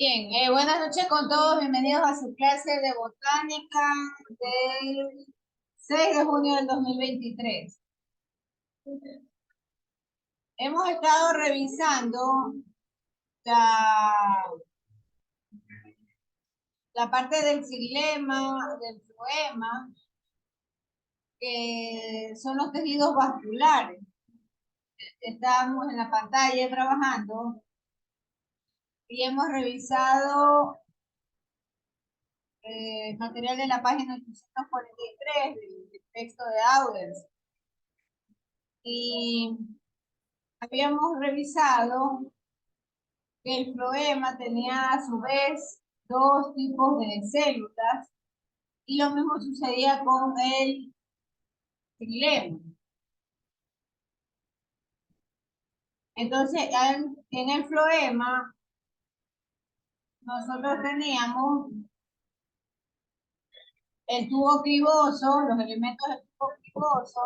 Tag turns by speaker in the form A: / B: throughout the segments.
A: Bien, buenas noches con todos, bienvenidos a su clase de botánica del 6 de junio del 2023. Hemos estado revisando la, la parte del xilema, del floema, que son los tejidos vasculares. Estamos en la pantalla trabajando y hemos revisado material de la página 843 del texto de Auders. Y habíamos revisado que el floema tenía a su vez dos tipos de células y lo mismo sucedía con el xilema. Entonces, en el floema, nosotros teníamos el tubo criboso, los elementos del tubo criboso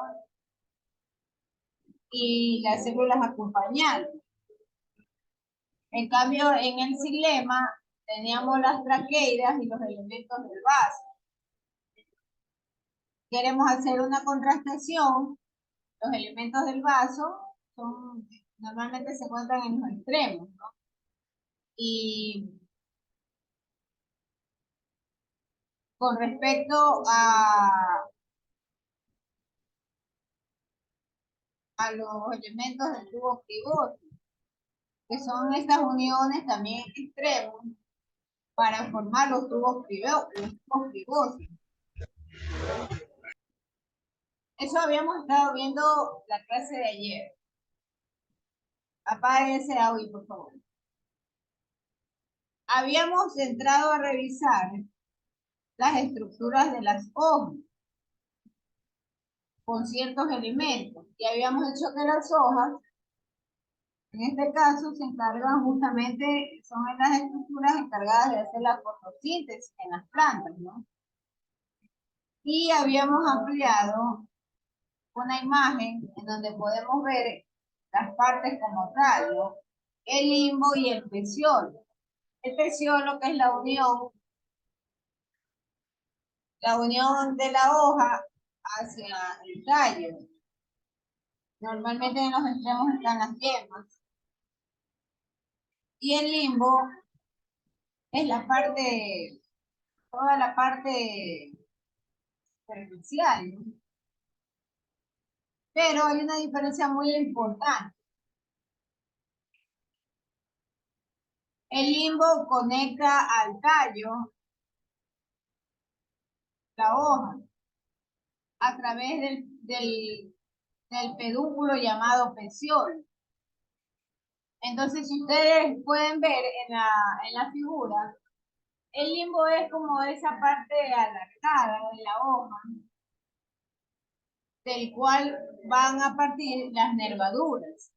A: y las células acompañantes. En cambio, en el xilema teníamos las traqueidas y los elementos del vaso. Queremos hacer una contrastación. Los elementos del vaso normalmente se encuentran en los extremos, ¿no? Y con respecto a los elementos del tubo criboso, que son estas uniones también extremos para formar los tubos cribosos. Eso habíamos estado viendo la clase de ayer. Apague ese audio, por favor. Habíamos entrado a revisar las estructuras de las hojas con ciertos elementos. Y habíamos dicho que las hojas, en este caso, se encargan justamente, son las estructuras encargadas de hacer la fotosíntesis en las plantas, ¿no? Y habíamos ampliado una imagen en donde podemos ver las partes como tal, ¿no? El limbo y el peciolo. El peciolo, que es la unión de la hoja hacia el tallo. Normalmente en los extremos están las yemas. Y el limbo es toda la parte superficial, ¿no? Pero hay una diferencia muy importante. El limbo conecta al tallo, la hoja, a través del pedúnculo llamado peciolo. Entonces, si ustedes pueden ver en la figura, el limbo es como esa parte alargada de la hoja, del cual van a partir las nervaduras.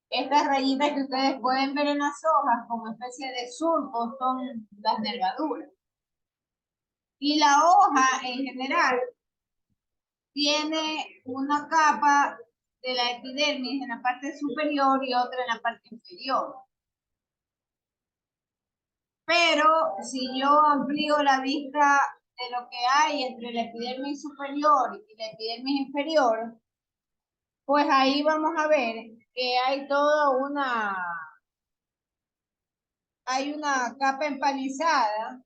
A: Estas rayitas que ustedes pueden ver en las hojas como especie de surcos son las nervaduras. Y la hoja en general tiene una capa de la epidermis en la parte superior y otra en la parte inferior. Pero si yo amplío la vista de lo que hay entre la epidermis superior y la epidermis inferior, pues ahí vamos a ver que hay una capa empalizada,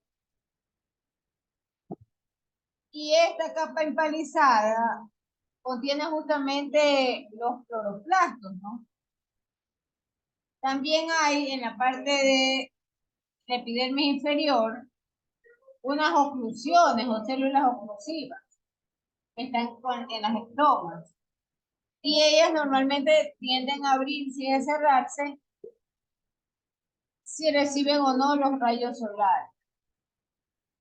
A: y esta capa empalizada contiene justamente los cloroplastos, ¿no? También hay en la parte de la epidermis inferior unas oclusiones o células oclusivas que están en las estomas. Y ellas normalmente tienden a abrirse y a cerrarse si reciben o no los rayos solares.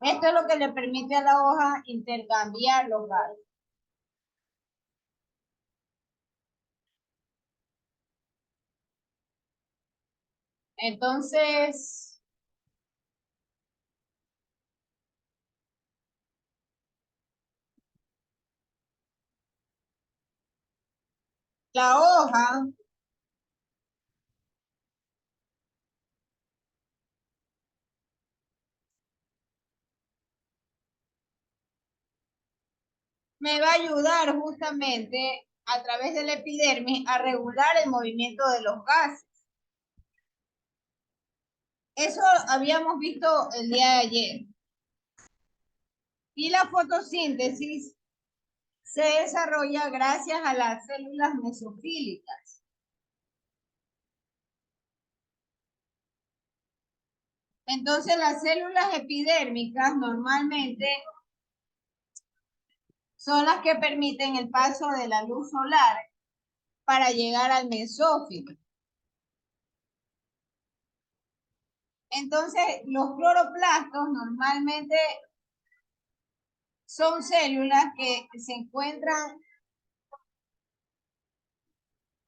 A: Esto es lo que le permite a la hoja intercambiar los gases. Entonces, la hoja me va a ayudar justamente a través de la epidermis a regular el movimiento de los gases. Eso habíamos visto el día de ayer. Y la fotosíntesis se desarrolla gracias a las células mesofílicas. Entonces, las células epidérmicas normalmente son las que permiten el paso de la luz solar para llegar al mesófilo. Entonces, los cloroplastos normalmente son células que se encuentran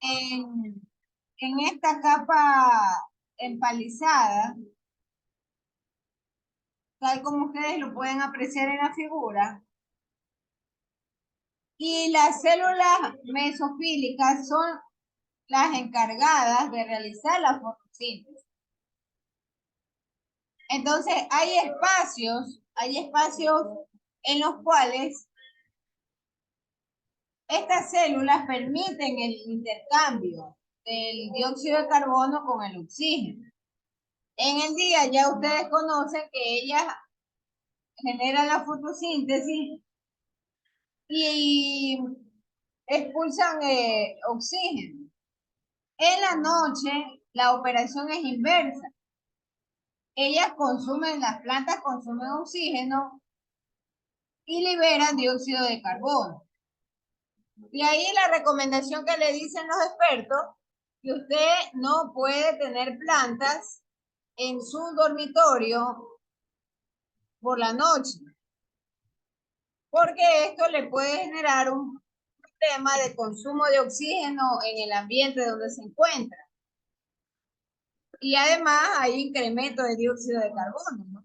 A: en esta capa empalizada, tal como ustedes lo pueden apreciar en la figura. Y las células mesofílicas son las encargadas de realizar la fotosíntesis. Entonces, hay espacios en los cuales estas células permiten el intercambio del dióxido de carbono con el oxígeno. En el día ya ustedes conocen que ellas generan la fotosíntesis y expulsan oxígeno. En la noche la operación es inversa. Las plantas consumen oxígeno y liberan dióxido de carbono. Y ahí la recomendación que le dicen los expertos, que usted no puede tener plantas en su dormitorio por la noche, porque esto le puede generar un problema de consumo de oxígeno en el ambiente donde se encuentra. Y además hay incremento de dióxido de carbono, ¿no?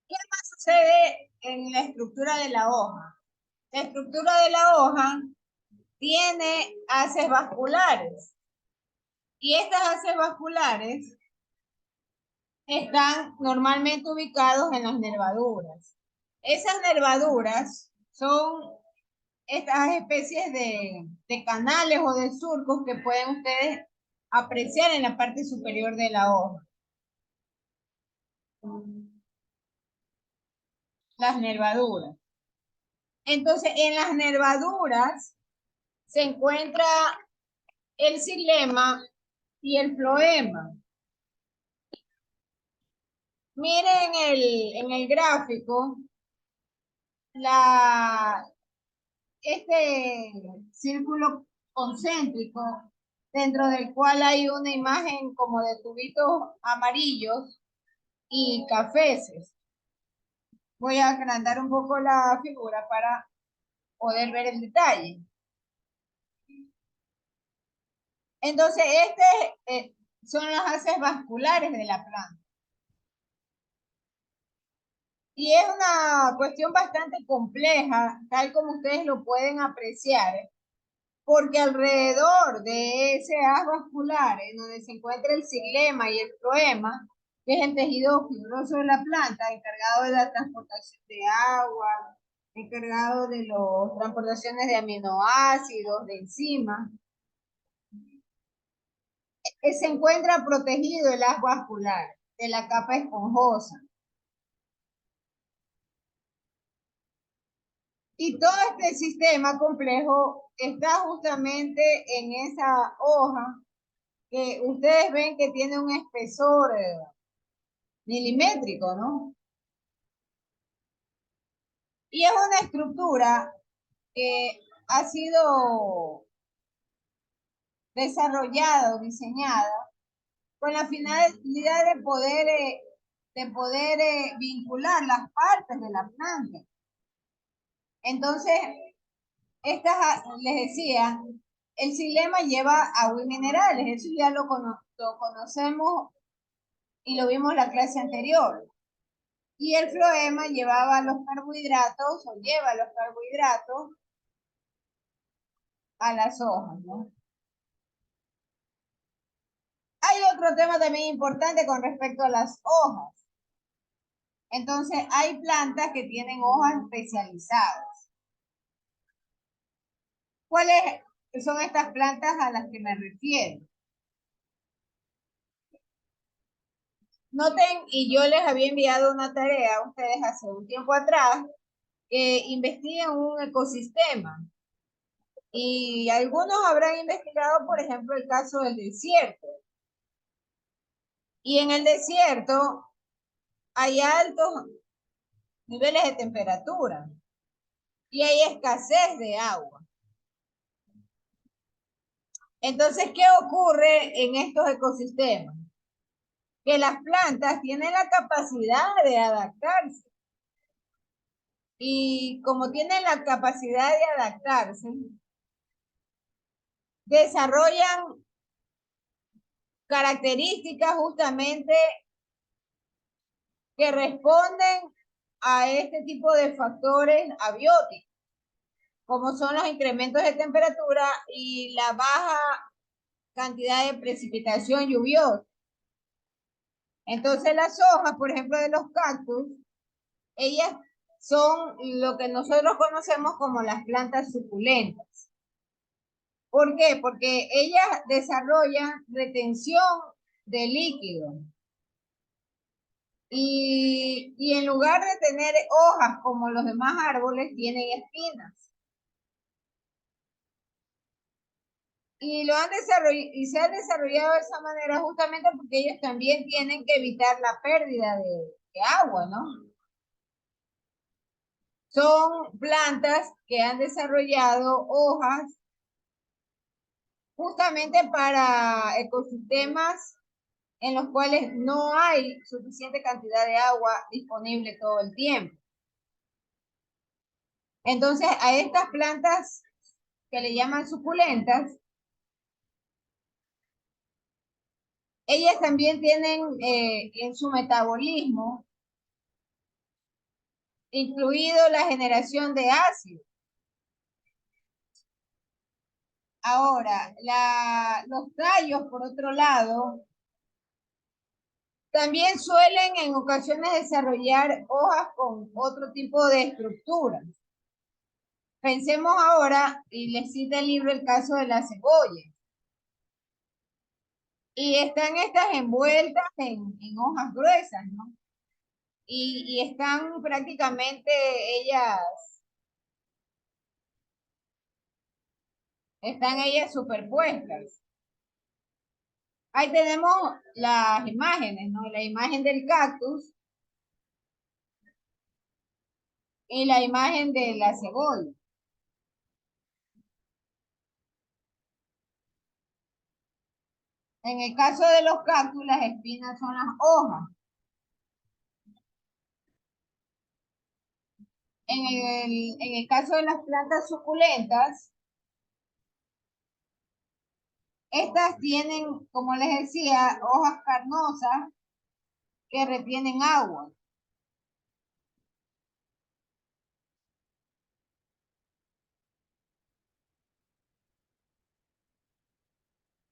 A: ¿Qué más sucede en la estructura de la hoja? La estructura de la hoja tiene haces vasculares. Y estas haces vasculares están normalmente ubicados en las nervaduras. Esas nervaduras son estas especies de canales o de surcos que pueden ustedes apreciar en la parte superior de la hoja. Las nervaduras. Entonces, en las nervaduras se encuentra el xilema y el floema. Miren en el gráfico este círculo concéntrico dentro del cual hay una imagen como de tubitos amarillos y cafeces. Voy a agrandar un poco la figura para poder ver el detalle. Entonces, son las haces vasculares de la planta. Y es una cuestión bastante compleja, tal como ustedes lo pueden apreciar, porque alrededor de ese haz vascular, en donde se encuentra el xilema y el floema, que es el tejido fibroso de la planta, encargado de la transportación de agua, encargado de las transportaciones de aminoácidos, de enzimas, se encuentra protegido el haz vascular de la capa esponjosa. Y todo este sistema complejo está justamente en esa hoja que ustedes ven que tiene un espesor milimétrico, ¿no? Y es una estructura que ha sido desarrollada o diseñada con la finalidad de poder vincular las partes de la planta. Entonces, les decía, el xilema lleva agua y minerales, eso ya lo conocemos y lo vimos en la clase anterior. Y el floema llevaba los carbohidratos o lleva los carbohidratos a las hojas, ¿no? Hay otro tema también importante con respecto a las hojas. Entonces, hay plantas que tienen hojas especializadas. ¿Cuáles son estas plantas a las que me refiero? Noten, y yo les había enviado una tarea a ustedes hace un tiempo atrás, que investiguen un ecosistema. Y algunos habrán investigado, por ejemplo, el caso del desierto. Y en el desierto hay altos niveles de temperatura y hay escasez de agua. Entonces, ¿qué ocurre en estos ecosistemas? Que las plantas tienen la capacidad de adaptarse. Y como tienen la capacidad de adaptarse, desarrollan características justamente que responden a este tipo de factores abióticos, como son los incrementos de temperatura y la baja cantidad de precipitación lluviosa. Entonces las hojas, por ejemplo, de los cactus, ellas son lo que nosotros conocemos como las plantas suculentas. ¿Por qué? Porque ellas desarrollan retención de líquido. Y en lugar de tener hojas como los demás árboles, tienen espinas. Y lo han desarrollado, y se han desarrollado de esa manera justamente porque ellos también tienen que evitar la pérdida de agua, ¿no? Son plantas que han desarrollado hojas justamente para ecosistemas en los cuales no hay suficiente cantidad de agua disponible todo el tiempo. Entonces, a estas plantas que le llaman suculentas, ellas también tienen en su metabolismo incluido la generación de ácido. Ahora, los tallos, por otro lado, también suelen en ocasiones desarrollar hojas con otro tipo de estructuras. Pensemos ahora, y les cita el libro el caso de la cebolla. Y están estas envueltas en hojas gruesas, ¿no? Y están ellas superpuestas. Ahí tenemos las imágenes, ¿no? La imagen del cactus y la imagen de la cebolla. En el caso de los cactus, las espinas son las hojas. En el caso de las plantas suculentas, estas tienen, como les decía, hojas carnosas que retienen agua.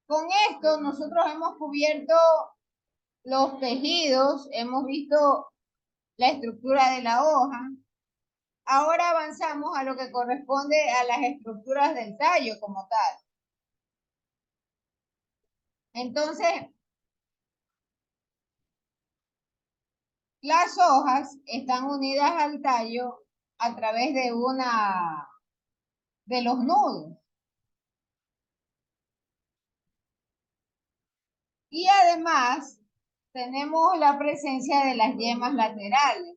A: Con esto nosotros hemos cubierto los tejidos, hemos visto la estructura de la hoja. Ahora avanzamos a lo que corresponde a las estructuras del tallo como tal. Entonces, las hojas están unidas al tallo a través de los nudos. Y además tenemos la presencia de las yemas laterales.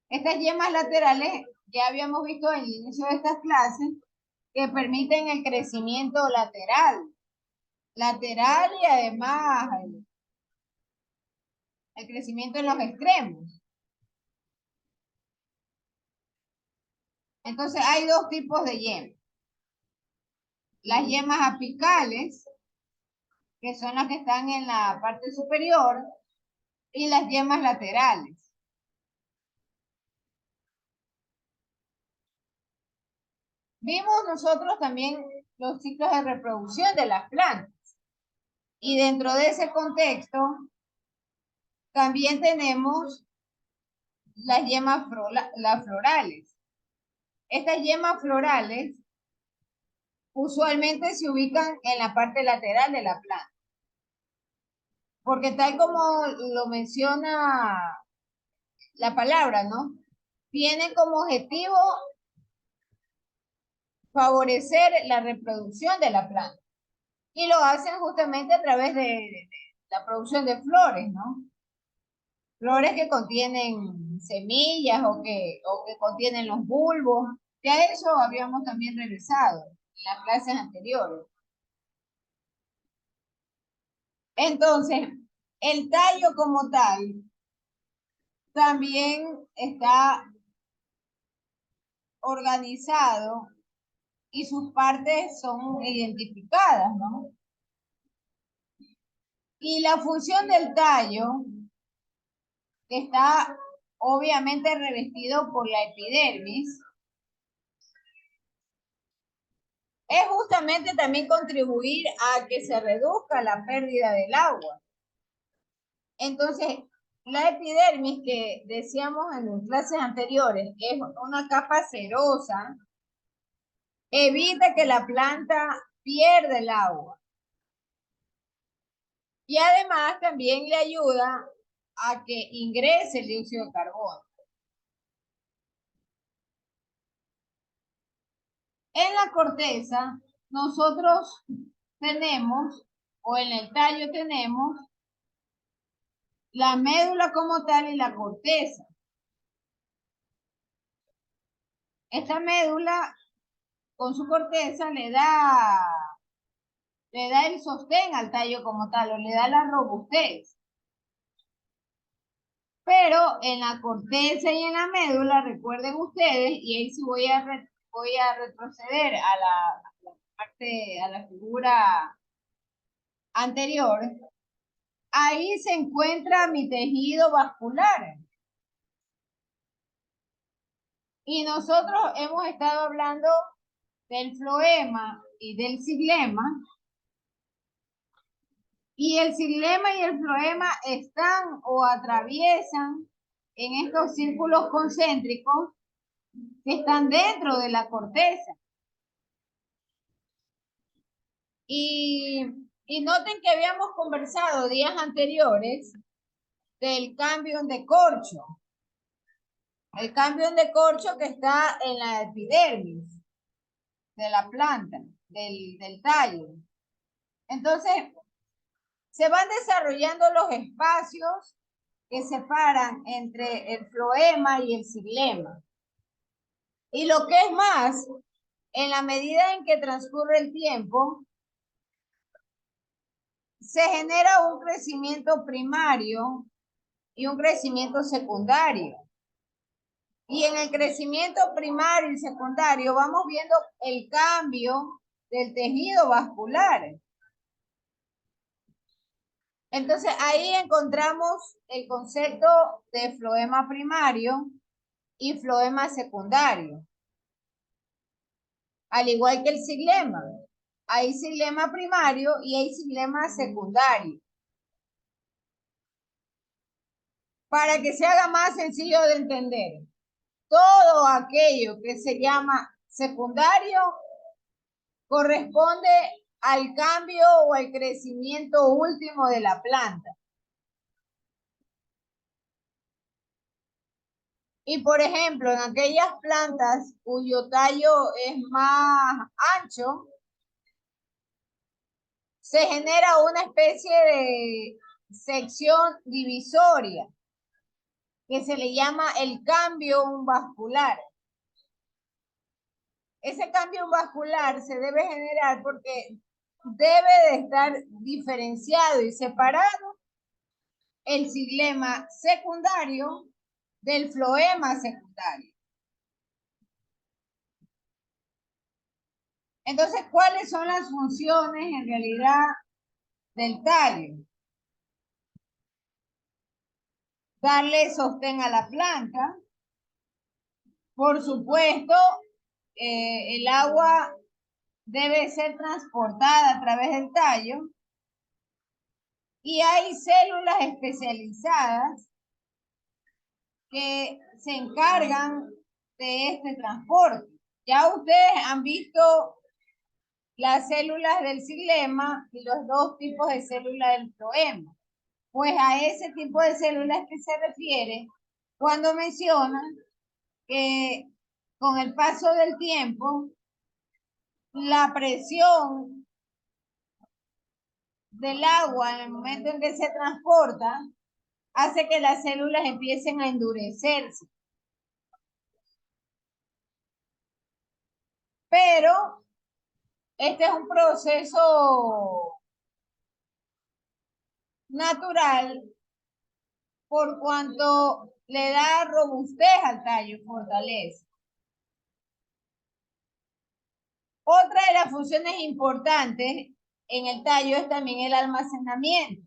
A: Estas yemas laterales ya habíamos visto en el inicio de estas clases que permiten el crecimiento lateral y además el crecimiento en los extremos. Entonces hay dos tipos de yemas. Las yemas apicales, que son las que están en la parte superior, y las yemas laterales. Vimos nosotros también los ciclos de reproducción de las plantas. Y dentro de ese contexto, también tenemos las yemas las florales. Estas yemas florales usualmente se ubican en la parte lateral de la planta, porque tal como lo menciona la palabra, ¿no? Tienen como objetivo favorecer la reproducción de la planta y lo hacen justamente a través de la producción de flores, ¿no? Flores que contienen semillas o que contienen los bulbos. Que a eso habíamos también regresado en las clases anteriores. Entonces, el tallo como tal también está organizado y sus partes son identificadas, ¿no? Y la función del tallo, que está obviamente revestido por la epidermis, es justamente también contribuir a que se reduzca la pérdida del agua. Entonces, la epidermis que decíamos en clases anteriores, que es una capa cerosa, evita que la planta pierda el agua. Y además también le ayuda a que ingrese el dióxido de carbono. En la corteza, nosotros tenemos, o en el tallo tenemos, la médula como tal y la corteza. Esta médula, con su corteza, le da el sostén al tallo como tal, o le da la robustez. Pero en la corteza y en la médula, recuerden ustedes, y ahí sí voy a retroceder a la figura anterior, ahí se encuentra mi tejido vascular. Y nosotros hemos estado hablando del floema y del xilema. Y el xilema y el floema están o atraviesan en estos círculos concéntricos que están dentro de la corteza. Y noten que habíamos conversado días anteriores del cambio de corcho. El cambio de corcho que está en la epidermis de la planta, del tallo. Entonces, se van desarrollando los espacios que separan entre el floema y el xilema. Y lo que es más, en la medida en que transcurre el tiempo, se genera un crecimiento primario y un crecimiento secundario. Y en el crecimiento primario y secundario vamos viendo el cambio del tejido vascular. Entonces ahí encontramos el concepto de floema primario y floema secundario. Al igual que el xilema. Hay xilema primario y hay xilema secundario. Para que se haga más sencillo de entender, todo aquello que se llama secundario corresponde al cambio o al crecimiento último de la planta. Y por ejemplo, en aquellas plantas cuyo tallo es más ancho, se genera una especie de sección divisoria que se le llama el cambio vascular. Ese cambio vascular se debe generar porque debe de estar diferenciado y separado el xilema secundario del floema secundario. Entonces, ¿cuáles son las funciones en realidad del tallo? Darle sostén a la planta. Por supuesto, el agua debe ser transportada a través del tallo y hay células especializadas que se encargan de este transporte. Ya ustedes han visto las células del xilema y los dos tipos de células del floema. Pues a ese tipo de células que se refiere cuando mencionan que con el paso del tiempo la presión del agua en el momento en que se transporta hace que las células empiecen a endurecerse. Pero este es un proceso natural por cuanto le da robustez al tallo, fortalece. Otra de las funciones importantes en el tallo es también el almacenamiento.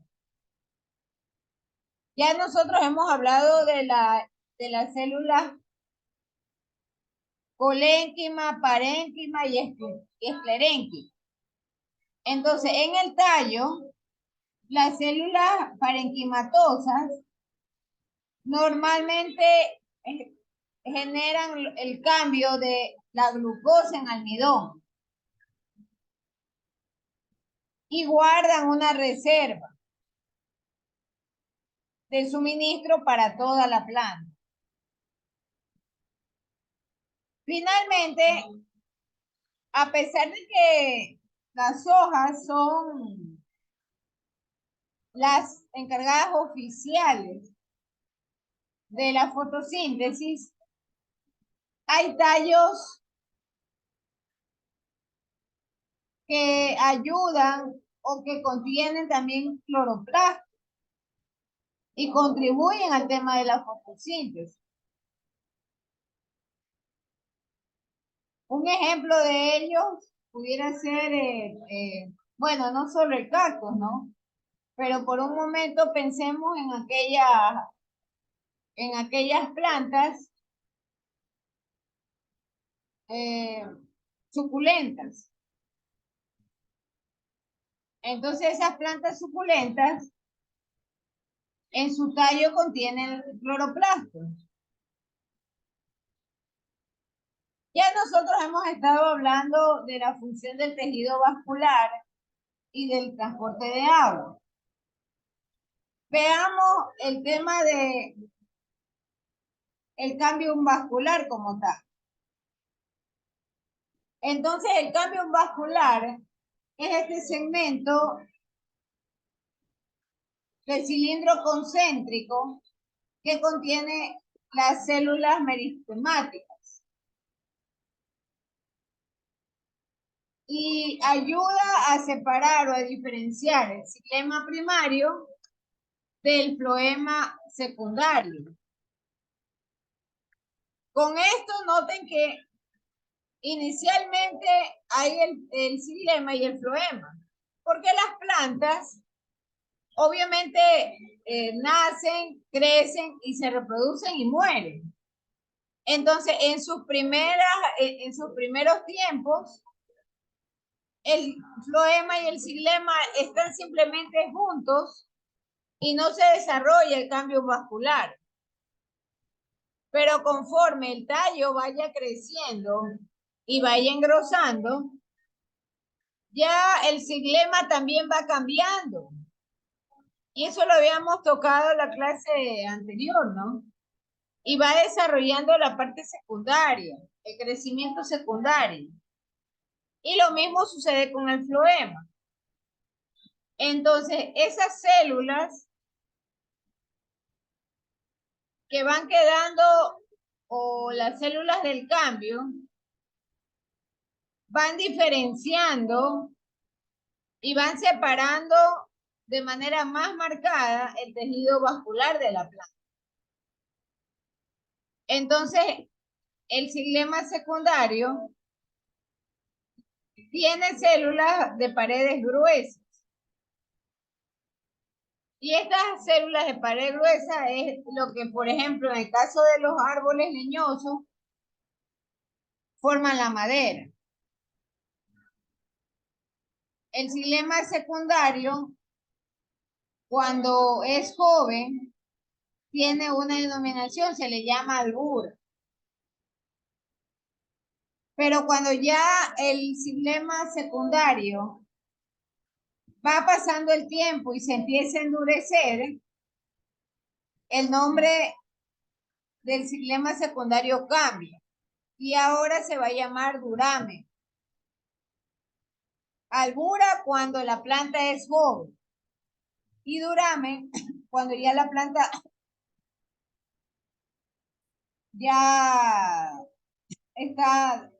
A: Ya nosotros hemos hablado de las células colénquima, parénquima y esclerénquima. Entonces, en el tallo, las células parenquimatosas normalmente generan el cambio de la glucosa en almidón y guardan una reserva de suministro para toda la planta. Finalmente, a pesar de que las hojas son las encargadas oficiales de la fotosíntesis, hay tallos que ayudan o que contienen también cloroplasto y contribuyen al tema de la fotosíntesis. Un ejemplo de ellos pudiera ser, bueno, no solo el cactus, ¿no? Pero por un momento pensemos en aquellas plantas eh, suculentas. Entonces esas plantas suculentas en su tallo contienen cloroplasto. Ya nosotros hemos estado hablando de la función del tejido vascular y del transporte de agua. Veamos el tema de el cambio vascular como tal. Entonces, el cambio vascular es este segmento del cilindro concéntrico que contiene las células meristemáticas y ayuda a separar o a diferenciar el xilema primario del floema secundario. Con esto noten que inicialmente hay el xilema y el floema, porque las plantas obviamente nacen, crecen y se reproducen y mueren. Entonces, en sus primeros tiempos, el floema y el xilema están simplemente juntos y no se desarrolla el cambio vascular. Pero conforme el tallo vaya creciendo y vaya engrosando, ya el xilema también va cambiando. Y eso lo habíamos tocado en la clase anterior, ¿no? Y va desarrollando la parte secundaria, el crecimiento secundario. Y lo mismo sucede con el floema. Entonces, esas células que van quedando, o las células del cambio, van diferenciando y van separando de manera más marcada el tejido vascular de la planta. Entonces, el xilema secundario tiene células de paredes gruesas. Y estas células de pared gruesa es lo que, por ejemplo, en el caso de los árboles leñosos, forman la madera. El xilema secundario, cuando es joven, tiene una denominación, se le llama albura. Pero cuando ya el xilema secundario va pasando el tiempo y se empieza a endurecer, el nombre del xilema secundario cambia y ahora se va a llamar duramen. Albura cuando la planta es joven y duramen cuando ya la planta ya está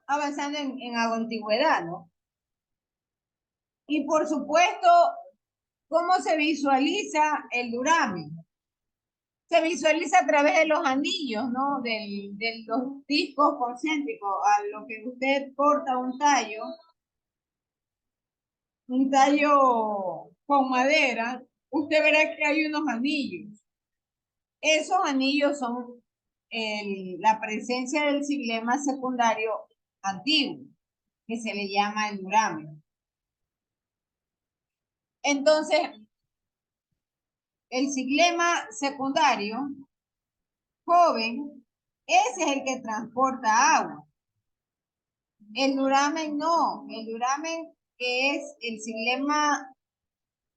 A: avanzando en antigüedad, ¿no? Y por supuesto, ¿cómo se visualiza el duramen? Se visualiza a través de los anillos, ¿no? De los discos concéntricos, a lo que usted corta un tallo con madera, usted verá que hay unos anillos. Esos anillos son la presencia del xilema secundario antiguo, que se le llama el duramen. Entonces, el xilema secundario joven, ese es el que transporta agua. El duramen no, el duramen que es el xilema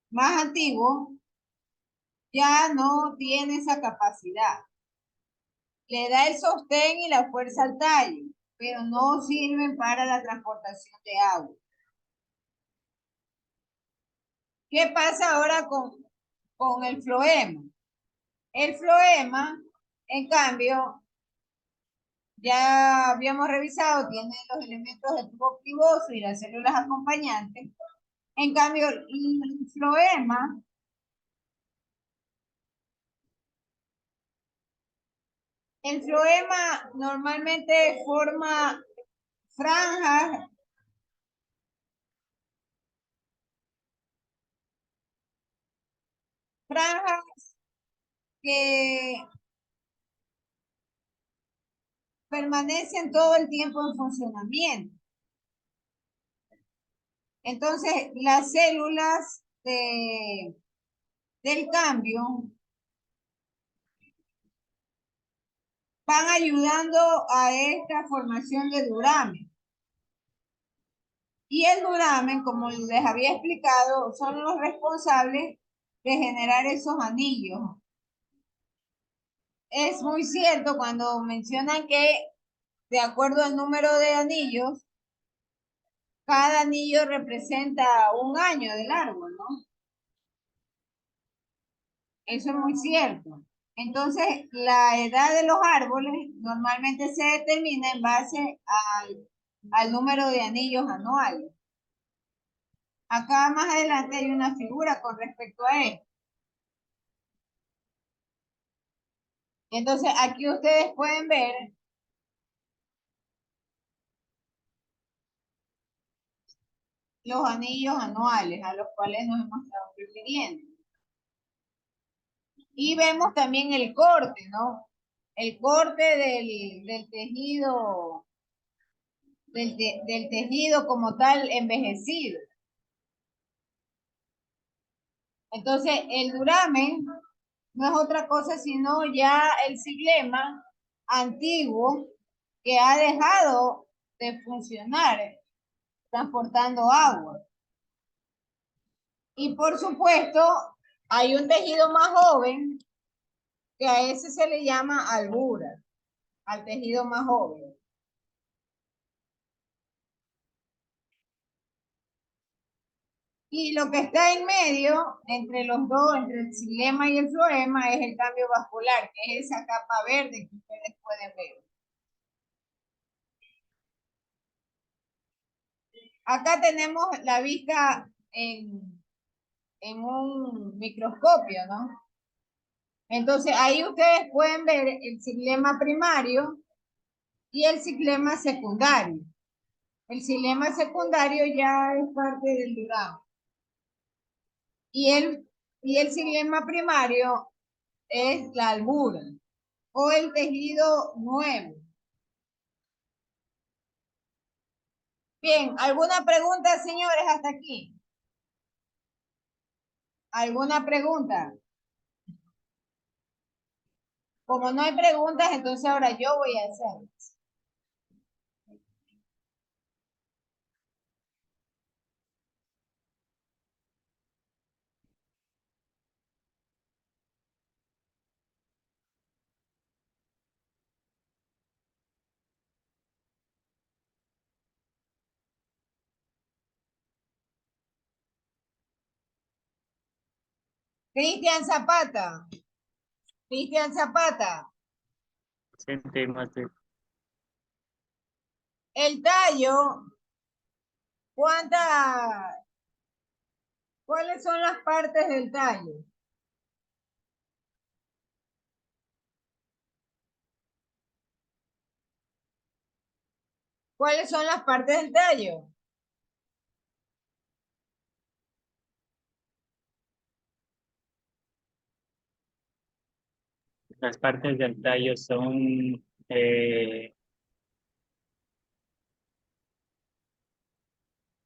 A: más antiguo, ya no tiene esa capacidad. Le da el sostén y la fuerza al tallo, pero no sirven para la transportación de agua. ¿Qué pasa ahora con el floema? El floema, en cambio, ya habíamos revisado, tiene los elementos del tubo pivoso y las células acompañantes. En cambio, el floema normalmente forma franjas, franjas que permanecen todo el tiempo en funcionamiento. Entonces, las células del cambio van ayudando a esta formación de duramen. Y el duramen, como les había explicado, son los responsables de generar esos anillos. Es muy cierto cuando mencionan que, de acuerdo al número de anillos, cada anillo representa un año del árbol, ¿no? Eso es muy cierto. Entonces, la edad de los árboles normalmente se determina en base al número de anillos anuales. Acá más adelante hay una figura con respecto a esto. Entonces, aquí ustedes pueden ver los anillos anuales a los cuales nos hemos estado refiriendo. Y vemos también el corte, ¿no? El corte del tejido, del tejido como tal envejecido. Entonces, el duramen no es otra cosa sino ya el xilema antiguo que ha dejado de funcionar transportando agua. Y por supuesto, hay un tejido más joven que a ese se le llama albura, al tejido más joven. Y lo que está en medio, entre los dos, entre el xilema y el floema, es el cambio vascular, que es esa capa verde que ustedes pueden ver. Acá tenemos la vista en un microscopio, ¿no? Entonces ahí ustedes pueden ver el xilema primario y el xilema secundario. El xilema secundario ya es parte del duramen. Y el xilema primario es la albura o el tejido nuevo. Bien, ¿alguna pregunta, señores, hasta aquí? ¿Alguna pregunta? Como no hay preguntas, entonces ahora yo voy a hacer. Cristian Zapata. Cristian Zapata.
B: Presente, maestra.
A: El tallo, ¿cuáles son las partes del tallo? ¿Cuáles son las partes del tallo?
B: Las partes del tallo son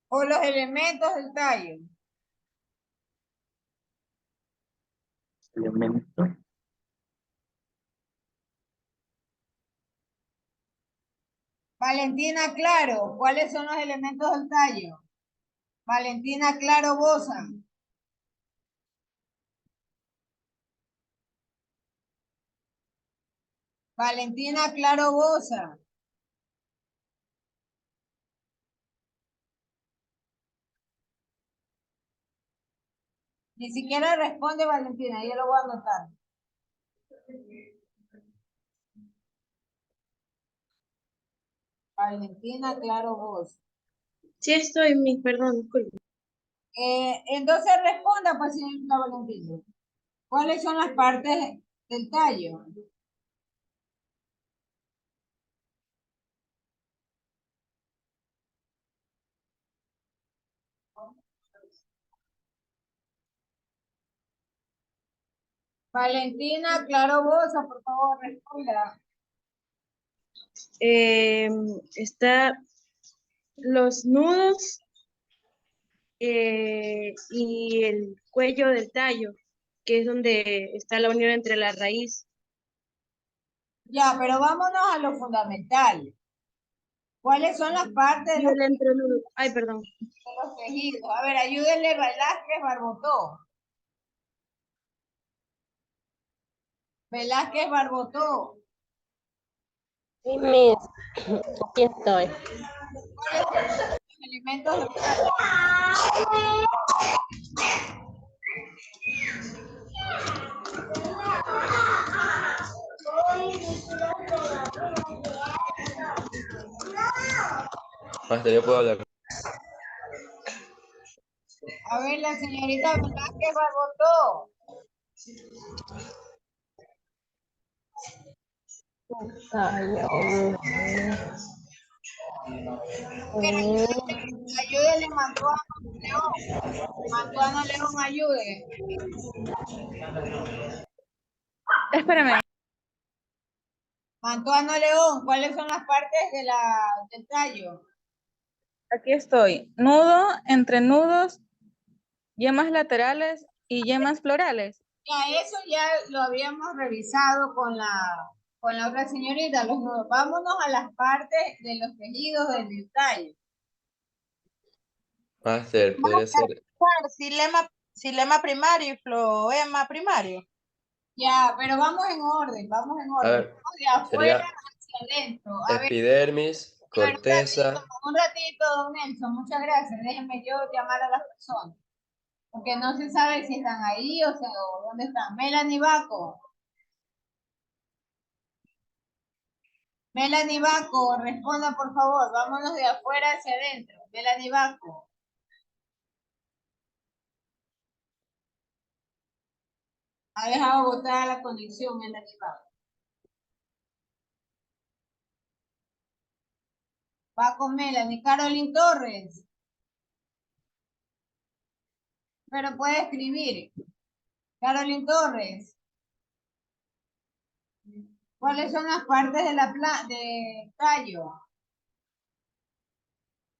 A: ¿O los elementos del tallo?
B: elementos.
A: Valentina Claro, ¿cuáles son los elementos del tallo? Valentina Claro Bosa. Valentina Claro Bosa. Ni siquiera responde Valentina, yo lo voy a anotar. Valentina Claro Bosa.
C: Sí estoy, perdón, disculpe.
A: Entonces responda, pues, señorita Valentina. ¿Cuáles son las partes del tallo? Valentina Claro Bosa, por favor, responda.
C: Está los nudos y el cuello del tallo, que es donde está la unión entre la raíz.
A: Ya, pero vámonos a lo fundamental. ¿Cuáles son las partes
C: Y el entrenudo. Ay, perdón.
A: de los tejidos? A ver, ayúdenle Velázquez Barbotó. Velázquez Barbotó.
D: Sí, Miss, aquí estoy.
A: ¿Cuáles son los elementos del tallo?
E: Maestra, yo puedo hablar.
A: A ver, la señorita Velázquez Barbotó.
D: Ay,
A: Ayúdenle Mantuano León. Mantuano León, ayude.
F: Espérame,
A: Mantuano León, ¿cuáles son las partes del tallo?
F: aquí estoy. Nudo, entrenudos, yemas laterales y yemas florales.
A: Ya, eso ya lo habíamos revisado con la otra señorita, los nudos. Vámonos a las partes de los tejidos del tallo.
E: Master, podría ser.
G: Silema primario y floema primario.
A: Ya, pero vamos en orden, vamos en
E: A
A: orden.
E: ver,
A: Vamos de afuera
E: sería
A: hacia adentro. A ver,
E: epidermis,
A: pero
E: corteza.
A: un ratito, don Nelson, muchas gracias. Déjenme yo llamar a las personas. Porque no se sabe si están ahí o sea, o dónde están. Melanie Baco. Melanie Baco, responda por favor. Vámonos de afuera hacia adentro. Melanie Baco. Ha dejado botada la conexión, Melanie Baco. Baco Melanie. Carolyn Torres. Pero puede escribir. Carolyn Torres. ¿Cuáles son las partes de tallo?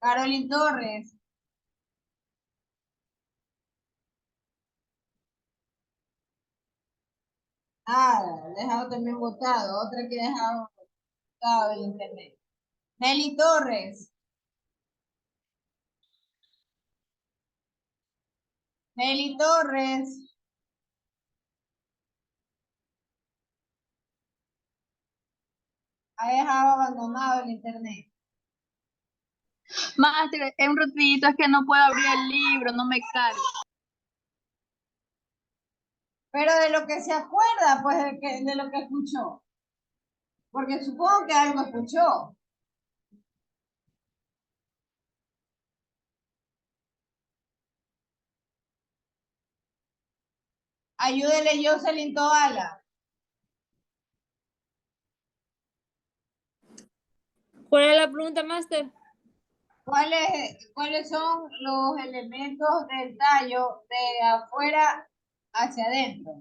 A: Carolyn Torres. Dejado también votado. Otra que he dejado votado en internet. Nelly Torres. Nelly Torres. Ha dejado abandonado el internet.
H: Máster, es un ratito, es que no puedo abrir el libro, no me carga.
A: Pero de lo que se acuerda, pues de lo que escuchó. Porque supongo que algo escuchó. Ayúdele Jocelyn Toala.
I: ¿Cuál es la pregunta, Master?
A: ¿Cuáles son los elementos del tallo de afuera hacia adentro?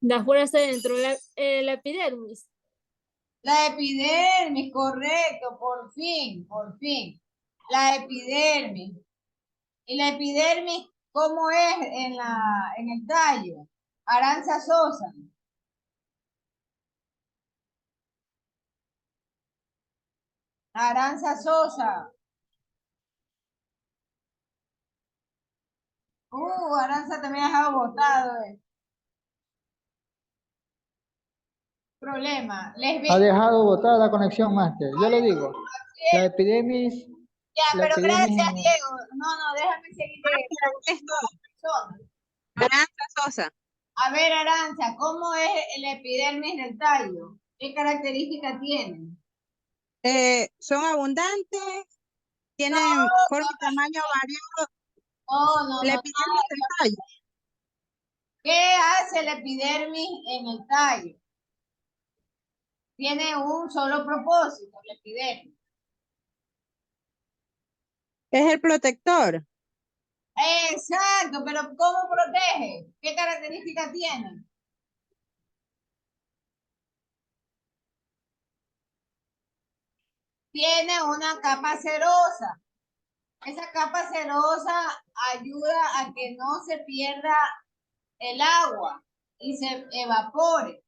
I: De afuera hacia adentro, la epidermis.
A: La epidermis, correcto, por fin, por fin. La epidermis. ¿Y la epidermis cómo es en el tallo? Aranza Sosa. Aranza Sosa. Aranza también ha dejado botado. Problema.
J: Ha dejado botada la conexión, Master. Yo le digo, la epidermis.
A: Ya,
J: La
A: pero
J: epidermis
A: gracias,
J: en-
A: Diego. No, déjame seguir.
G: Aranza Sosa.
A: A ver, Aranza, ¿cómo es el epidermis del tallo? ¿Qué características tiene?
G: Son abundantes, tienen forma y tamaño variado.
A: No.
G: La epidermis del tallo.
A: ¿Qué hace el epidermis en el tallo? Tiene un solo propósito, el epidermis.
G: Es el protector.
A: Exacto, pero ¿cómo protege? ¿Qué características tiene? Tiene una capa cerosa. Esa capa cerosa ayuda a que no se pierda el agua y se evapore.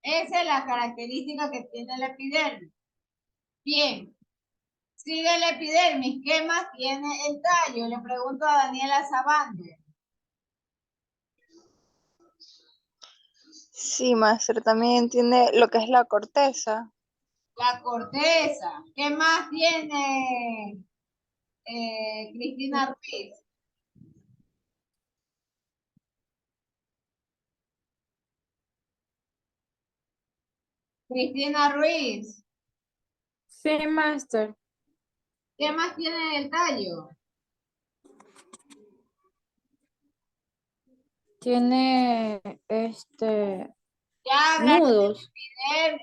A: Esa es la característica que tiene el epidermis. Bien, sigue el epidermis. ¿Qué más tiene el tallo? Le pregunto a Daniela Sabande.
F: Sí, maestra, también tiene lo que es la corteza.
A: La corteza. ¿Qué más tiene Cristina Ruiz? Cristina Ruiz.
I: Sí, Master.
A: ¿Qué más tiene el tallo?
H: Tiene,
A: Ya hablar
H: nudos.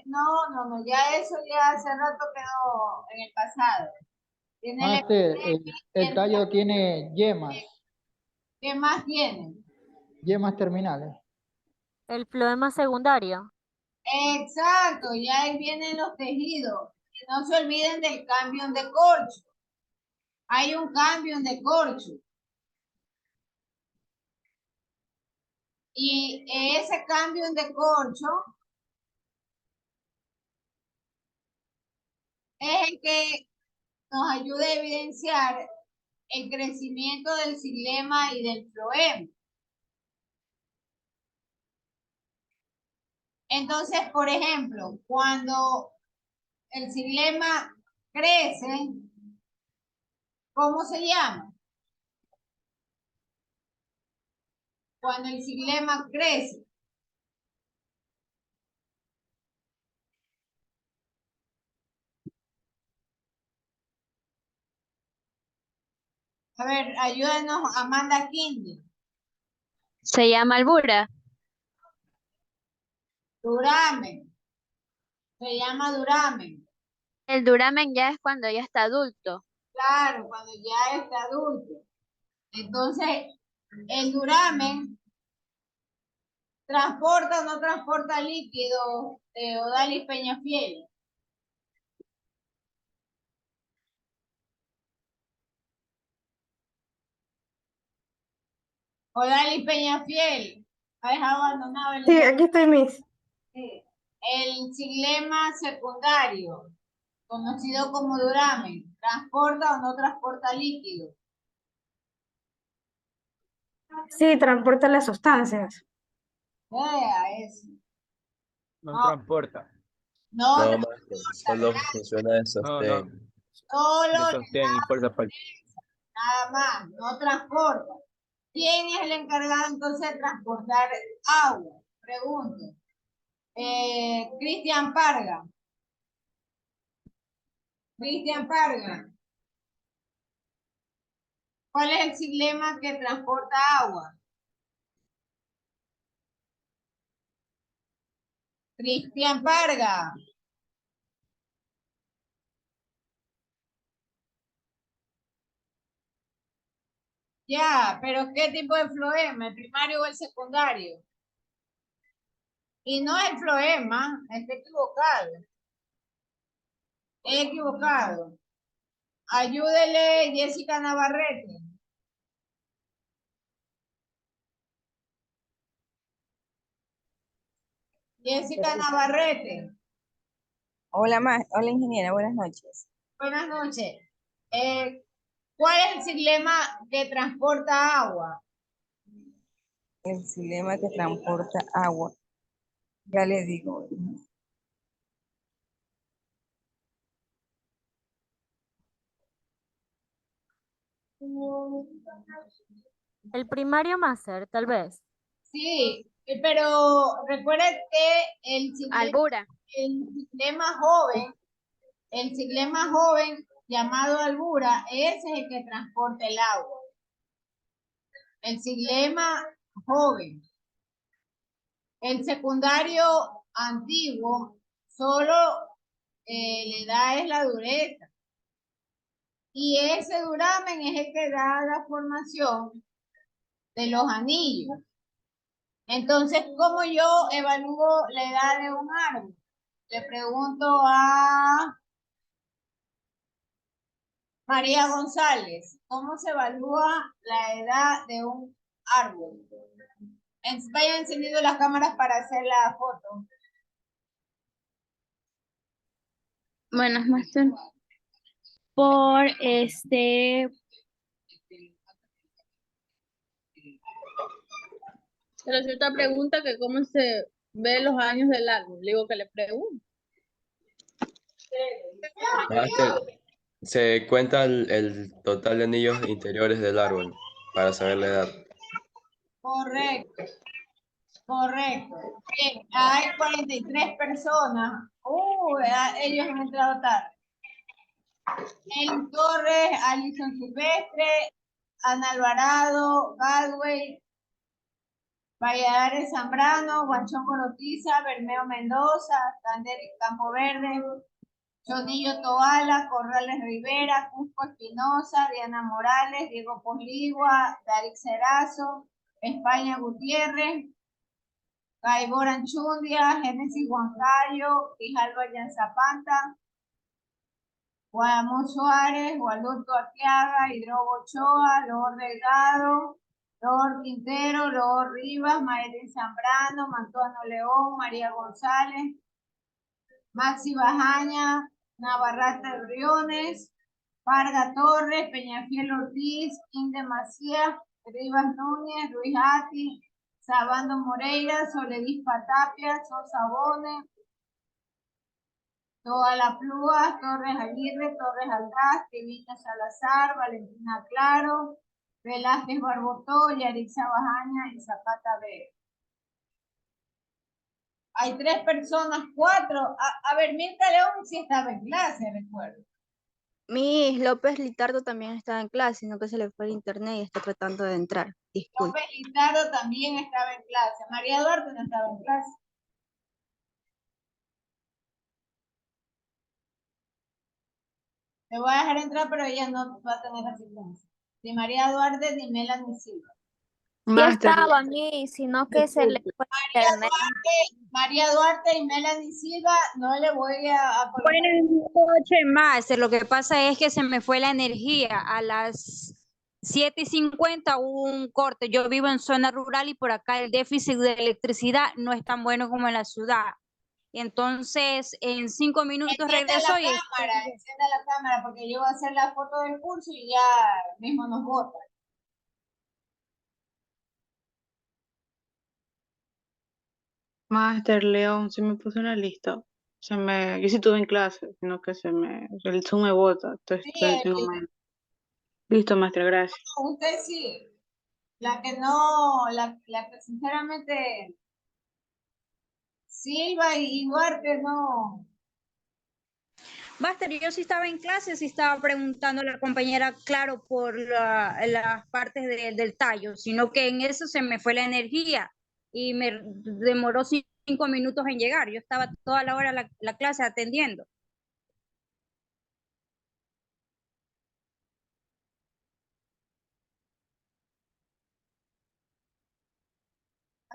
A: no, ya eso ya hace rato quedó en el pasado. Tiene el
J: Master,
A: epidermis,
J: el tallo tiene yemas,
A: ¿qué más tiene?
J: yemas terminales.
I: El floema secundario.
A: Exacto, ya ahí vienen los tejidos. Y no se olviden del cambio de corcho. Hay un cambio de corcho. Y ese cambio de corcho es el que nos ayuda a evidenciar el crecimiento del xilema y del floema. Entonces, por ejemplo, cuando el xilema crece, ¿cómo se llama? Cuando el xilema crece. A ver, ayúdenos, Amanda Kindi.
I: Se llama albura.
A: Duramen. Se llama duramen.
I: El duramen ya es cuando ya está adulto.
A: Claro, cuando ya está adulto. Entonces, el duramen transporta o no transporta líquido de Odalis Peñafiel. Odali Peñafiel, ha dejado abandonado el,
C: Sí, aquí estoy, Miss.
A: el xilema secundario, conocido como duramen, ¿transporta o no transporta líquido?
C: Sí, transporta las sustancias.
A: Vea eso.
B: No
A: No.
B: transporta.
A: No,
E: No, master, solo funciona de
B: No,
E: sostén.
A: solo
B: de sostén y fuerza para
A: nada más, no transporta. ¿Quién es el encargado entonces de transportar agua? Pregunto. Cristian Parga. Cristian Parga. ¿Cuál es el xilema que transporta agua? Cristian Parga. Ya, pero ¿qué tipo de floema? ¿El primario o el secundario? Y no el floema, está equivocado. Equivocado. Ayúdele, Jessica Navarrete. Jessica Navarrete.
K: Hola, hola ingeniera, buenas noches.
A: Buenas noches. ¿Cuál es el xilema que transporta agua?
K: El xilema que transporta agua. Ya le digo.
I: El primario máster, tal vez.
A: Sí, pero recuerden que
I: Albura.
A: el xilema joven llamado albura, ese es el que transporta el agua. El xilema joven. El secundario antiguo solo le da es la dureza. Y ese duramen es el que da la formación de los anillos. Entonces, ¿cómo yo evalúo la edad de un árbol? Le pregunto a María González, ¿cómo se evalúa la edad de un árbol? Vayan encendiendo las cámaras para hacer la foto.
H: Buenas, máster. Por Pero cierta pregunta que cómo se ve los años del árbol. Le digo que le pregunto.
E: Master, se cuenta el total de anillos interiores del árbol para saber la edad.
A: Correcto. Correcto. Bien, hay 43 personas. Ellos han entrado tarde. Elin Torres, Alison Silvestre, Ana Alvarado, Galway, Valladares Zambrano, Guanchón Corotiza, Bermeo Mendoza, Tander Campo Verde, Chonillo Toala, Corrales Rivera, Cusco Espinosa, Diana Morales, Diego Posligua, Darik Cerazo, España Gutiérrez, Gaibor Anchundia, Génesis Huancayo, Grijalva Yanzapanta, Guadamón Suárez, Guadalupe Arteaga, Hidrobo Ochoa, Lor Delgado, Lor Quintero, Lor Rivas, Maelén Zambrano, Mantuano León, María González, Maxi Bajaña, Navarrete Briones, Varga Torres, Peñafiel Ortiz, Inde Macías, Rivas Núñez, Ruiz Ati, Sabando Moreira, Soledis Patapia, Sosa Bone, Toda la Plúa, Torres Aguirre, Torres Aldaz, Kevina Salazar, Valentina Claro, Velázquez Barbotó, Yarixa Bajaña y Zapata B. Hay 3 personas, 4. A ver, Mirta León sí estaba en clase, recuerdo.
L: Miss López Litardo también estaba en clase, sino que se le fue el internet y está tratando de entrar. Disculpe.
A: López Litardo también estaba en clase. María Duarte no estaba en clase. Te voy a dejar entrar, pero ella no va a tener asistencia. Ni María Duarte ni Melanie Silva.
I: Sí estaba, Miss, sino que se le fue el internet.
A: María Duarte y Melanie Silva no le voy a colocar.
M: Buenas noches, Master. Lo que pasa es que se me fue la energía a las 7:50 hubo un corte. Yo vivo en zona rural y por acá el déficit de electricidad no es tan bueno como en la ciudad. Entonces, en 5 minutos
A: Encienda
M: regresó
A: la
M: y
A: cámara, encienda la cámara porque yo voy a hacer la foto del curso y ya mismo nos vota.
N: Master León, se me puso una lista. Yo sí estuve en clase, sino que el Zoom me bota, entonces
A: Sí,
N: tengo menos. Listo, Master, gracias.
A: usted sí. La que no, la que sinceramente Silva y Duarte no.
M: Master, yo sí estaba en clase, sí estaba preguntando a la compañera, claro, por las partes del tallo, sino que en eso se me fue la energía y me demoró 5 minutos en llegar. Yo estaba toda la hora la clase atendiendo.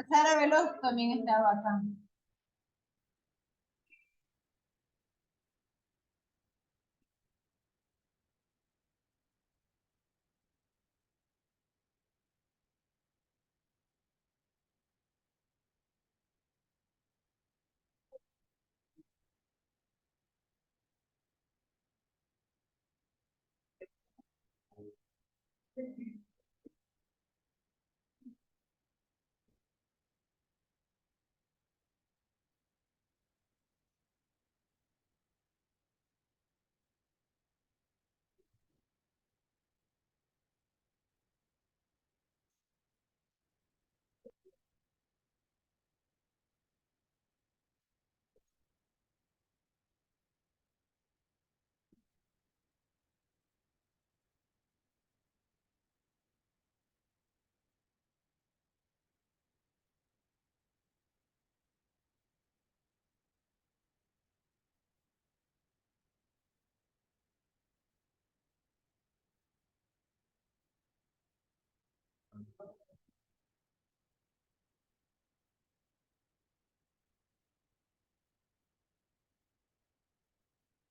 A: Sara Veloz también estaba acá.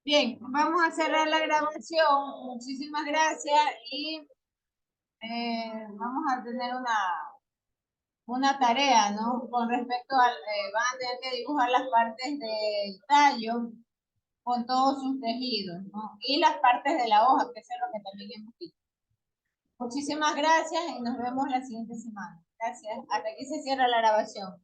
A: Bien, vamos a cerrar la grabación. Muchísimas gracias y vamos a tener una tarea, ¿no? Con respecto al, van a tener que dibujar las partes del tallo con todos sus tejidos, ¿no? Y las partes de la hoja, que eso es lo que también hemos visto. Muchísimas gracias y nos vemos la siguiente semana. Gracias. Hasta aquí se cierra la grabación.